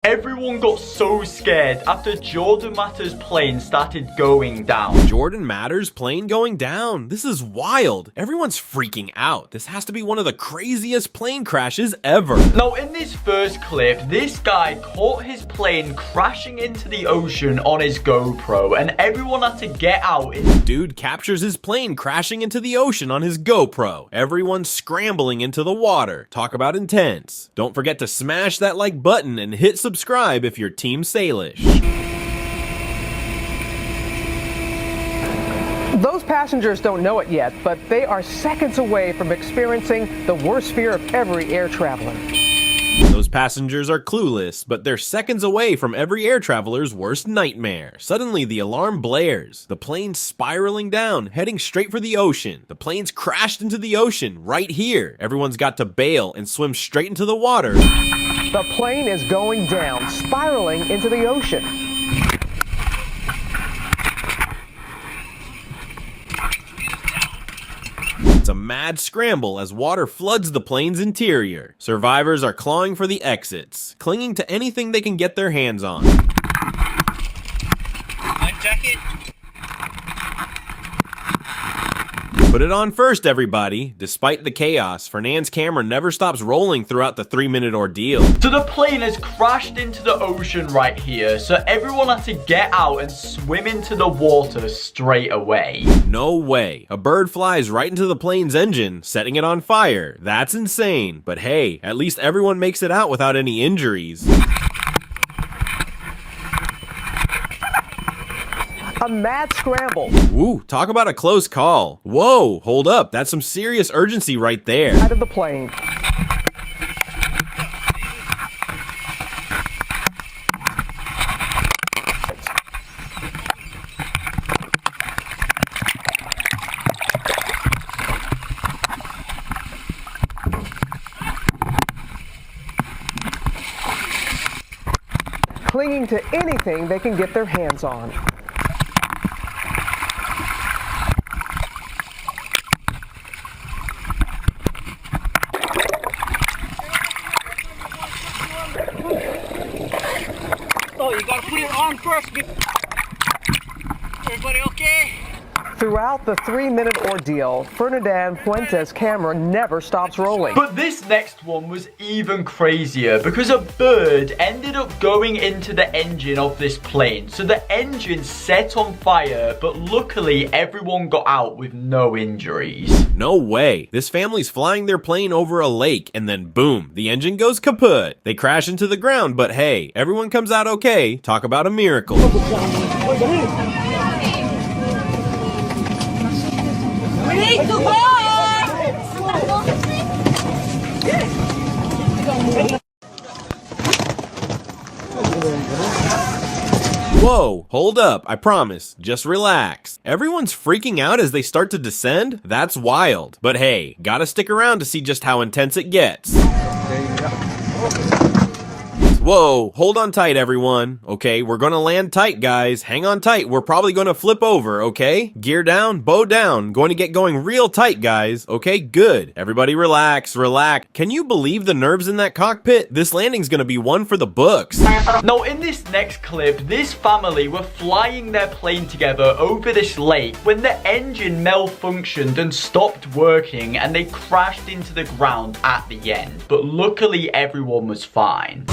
Everyone got so scared after Jordan Matter's plane started going down. Jordan Matter's plane going down? This is wild. Everyone's freaking out. This has to be one of the craziest plane crashes ever. Now, in this first clip, this guy caught his plane crashing into the ocean on his GoPro, and everyone had to get out. Dude captures his plane crashing into the ocean on his GoPro. Everyone's scrambling into the water. Talk about intense. Don't forget to smash that like button and hit subscribe if you're Team SALISH. Those passengers don't know it yet, but they are seconds away from experiencing the worst fear of every air traveler. Those passengers are clueless, but they're seconds away from every air traveler's worst nightmare. Suddenly, the alarm blares. The plane's spiraling down, heading straight for the ocean. The plane's crashed into the ocean right here. Everyone's got to bail and swim straight into the water. The plane is going down, spiraling into the ocean. It's a mad scramble as water floods the plane's interior. Survivors are clawing for the exits, clinging to anything they can get their hands on. Life jacket. Put it on first, everybody. Despite the chaos, Fernand's camera never stops rolling throughout the 3-minute ordeal. So the plane has crashed into the ocean right here, so everyone had to get out and swim into the water straight away. No way. A bird flies right into the plane's engine, setting it on fire. That's insane. But hey, at least everyone makes it out without any injuries. A mad scramble. Ooh, talk about a close call. Whoa, hold up. That's some serious urgency right there. Out of the plane. Clinging to anything they can get their hands on. Oh, you gotta put it on first. Everybody okay? Throughout the 3-minute ordeal, Fernand Fuentes' camera never stops rolling. But this next one was even crazier because a bird ended up going into the engine of this plane. So the engine set on fire, but luckily everyone got out with no injuries. No way. This family's flying their plane over a lake and then boom, the engine goes kaput. They crash into the ground, but hey, everyone comes out okay. Talk about a miracle. Whoa, hold up, I promise, just relax. Everyone's freaking out as they start to descend? That's wild. But hey, gotta stick around to see just how intense it gets. Whoa, hold on tight, everyone. Okay, we're gonna land tight, guys. Hang on tight. We're probably gonna flip over, okay? Gear down, bow down. Going to get going real tight, guys. Okay, good. Everybody relax, relax. Can you believe the nerves in that cockpit? This landing's gonna be one for the books. Now, in this next clip, this family were flying their plane together over this lake when the engine malfunctioned and stopped working and they crashed into the ground at the end. But luckily, everyone was fine.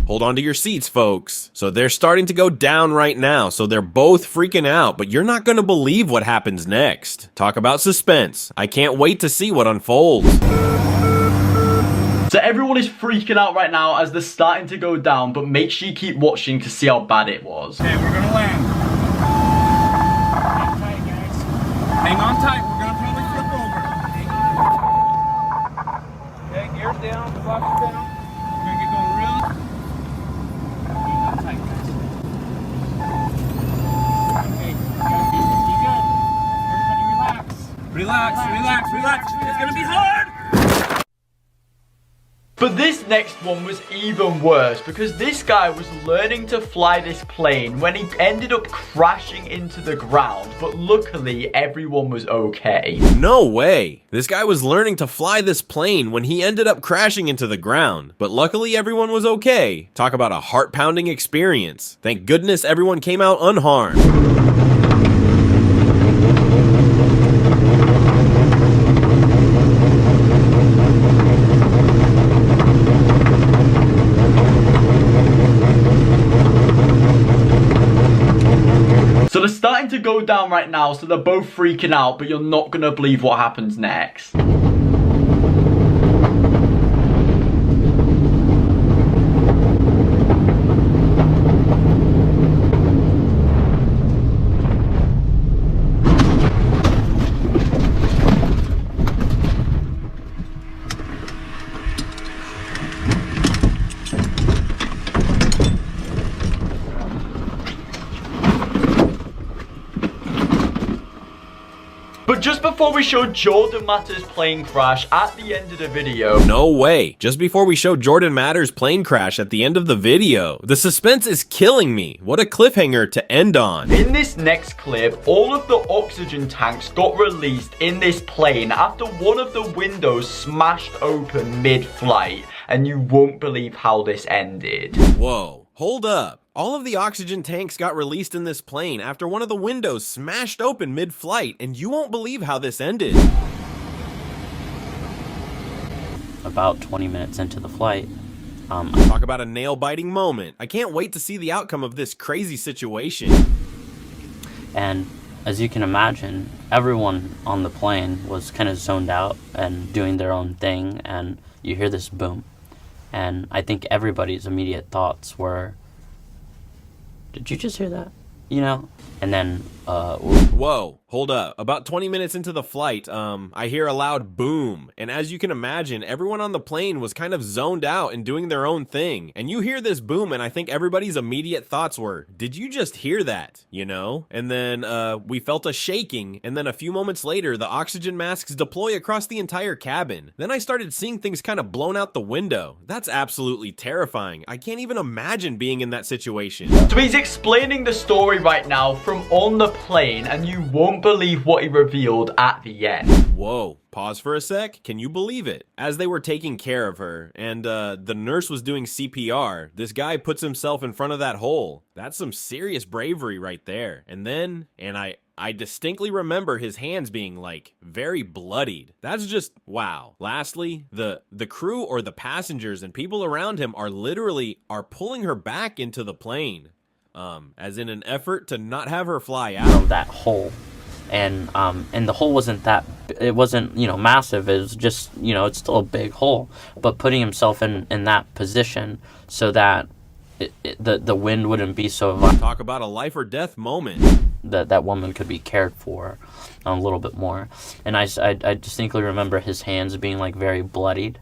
Hold on to your seats, folks. So they're starting to go down right now, so they're both freaking out, but you're not gonna believe what happens next. Talk about suspense. I can't wait to see what unfolds. So everyone is freaking out right now as they're starting to go down, but make sure you keep watching to see how bad it was. Okay, we're gonna land. Hang tight, guys. Hang on tight. We're gonna probably flip over. Okay, gears down, flaps down. We're gonna get going real. Hang on tight, guys. Okay, you guys, keep good. Everybody Relax, relax, relax. It's gonna be hard. But this next one was even worse because this guy was learning to fly this plane when he ended up crashing into the ground, but luckily everyone was okay. No way. This guy was learning to fly this plane when he ended up crashing into the ground, but luckily everyone was okay. Talk about a heart-pounding experience. Thank goodness everyone came out unharmed. So they're starting to go down right now, so they're both freaking out, but you're not gonna believe what happens next. But just before we show Jordan Matter's plane crash at the end of the video... No way. Just before we show Jordan Matter's plane crash at the end of the video. The suspense is killing me. What a cliffhanger to end on. In this next clip, all of the oxygen tanks got released in this plane after one of the windows smashed open mid-flight. And you won't believe how this ended. Whoa. Hold up. All of the oxygen tanks got released in this plane after one of the windows smashed open mid-flight, and you won't believe how this ended. About 20 minutes into the flight, Talk about a nail-biting moment. I can't wait to see the outcome of this crazy situation. and as you can imagine, everyone on the plane was kind of zoned out and doing their own thing, and you hear this boom. And I think everybody's immediate thoughts were, did you just hear that? You know? And then, Whoa, hold up. About 20 minutes into the flight, I hear a loud boom. And as you can imagine, everyone on the plane was kind of zoned out and doing their own thing. And you hear this boom, and I think everybody's immediate thoughts were, did you just hear that? You know? And then, we felt a shaking. And then a few moments later, the oxygen masks deploy across the entire cabin. Then I started seeing things kind of blown out the window. That's absolutely terrifying. I can't even imagine being in that situation. So he's explaining the story right now from on the plane, and you won't believe what he revealed at the end. Whoa, pause for a sec. Can you believe it? As they were taking care of her and the nurse was doing CPR, this guy puts himself in front of that hole. That's some serious bravery right there. And then, I distinctly remember his hands being like very bloodied. That's just wow. Lastly, the crew or the passengers and people around him are pulling her back into the plane. As in an effort to not have her fly out of that hole. And the hole wasn't massive. It was just, it's still a big hole. But putting himself in that position so that the wind wouldn't be so violent. Talk about a life or death moment. That woman could be cared for a little bit more. And I distinctly remember his hands being like very bloodied.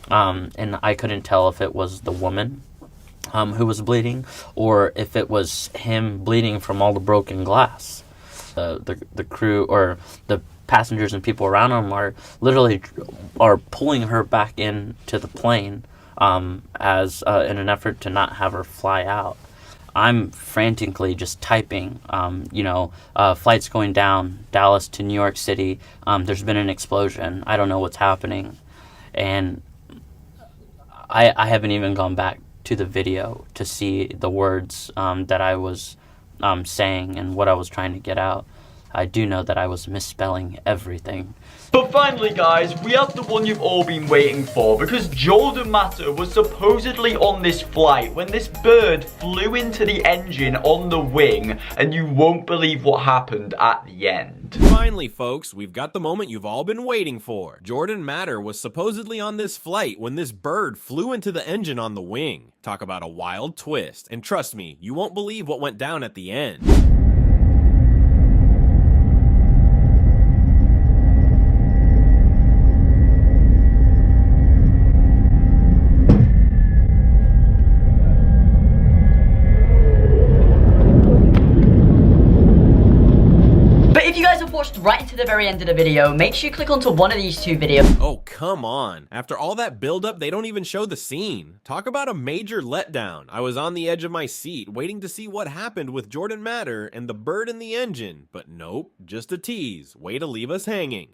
And I couldn't tell if it was the woman who was bleeding, or if it was him bleeding from all the broken glass. The crew or the passengers and people around him are pulling her back into the plane as in an effort to not have her fly out. I'm frantically just typing, flights going down, Dallas to New York City. There's been an explosion. I don't know what's happening. And I haven't even gone back to the video to see the words that I was saying and what I was trying to get out. I do know that I was misspelling everything. But finally, guys, we have the one you've all been waiting for, because Jordan Matter was supposedly on this flight when this bird flew into the engine on the wing, and you won't believe what happened at the end. Finally, folks, we've got the moment you've all been waiting for. Jordan Matter was supposedly on this flight when this bird flew into the engine on the wing. Talk about a wild twist. And trust me, you won't believe what went down at the end. Right into to the very end of the video, make sure you click onto one of these two videos. Oh, come on. After all that buildup, they don't even show the scene. Talk about a major letdown. I was on the edge of my seat, waiting to see what happened with Jordan Matter and the bird in the engine. But nope, just a tease. Way to leave us hanging.